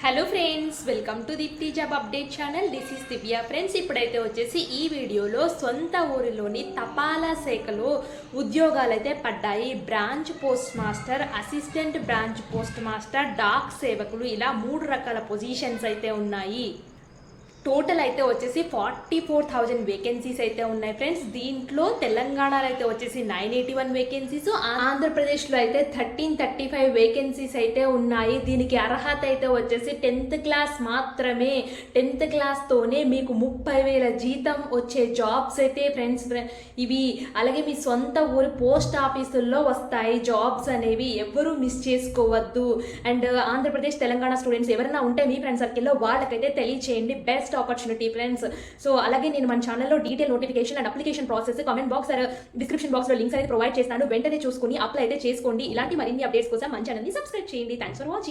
Hello friends, welcome to Deepthi job update channel. This is Divya friends. ఇప్పుడైతే వచ్చేసి ఈ వీడియోలో సొంత ఊరిలోని తపాలా శాఖలో ఉద్యోగాలు అయితే పడ్డాయి. Branch post master, assistant branch post master, Dak సేవకులు, ఇలా 3 రకాల పొజిషన్స్ అయితే ఉన్నాయి. టోటల్ అయితే వచ్చేసి 44,000 వేకెన్సీస్ అయితే ఉన్నాయి ఫ్రెండ్స్. దీంట్లో తెలంగాణలో అయితే వచ్చేసి 981 వేకెన్సీస్, ఆంధ్రప్రదేశ్లో అయితే 1335 వేకెన్సీస్ అయితే ఉన్నాయి. దీనికి అర్హత అయితే వచ్చేసి 10th క్లాస్ మాత్రమే. 10th క్లాస్తోనే మీకు 30,000 జీతం వచ్చే జాబ్స్ అయితే ఫ్రెండ్స్ ఇవి. అలాగే మీ సొంత ఊరి పోస్ట్ ఆఫీసుల్లో వస్తాయి జాబ్స్ అనేవి, ఎవరు మిస్ చేసుకోవద్దు. అండ్ ఆంధ్రప్రదేశ్ తెలంగాణ స్టూడెంట్స్ ఎవరైనా ఉంటే మీ ఫ్రెండ్ సర్కిల్లో వాళ్ళకైతే తెలియచేయండి. Best opportunity friends. సో అలాగే నేను మన ఛానల్లో detail notification and application process comment box description box లో లింక్స్ అనేది ప్రొవైడ్ చేస్తాను. వెంటనే చూసుకుని అప్లై అయితే చేసుకోండి. ఇలాంటి మరిన్ని అప్డేట్స్ కోసం మన ఛానల్ ని సబ్స్క్రైబ్ చేయండి. Thanks for watching.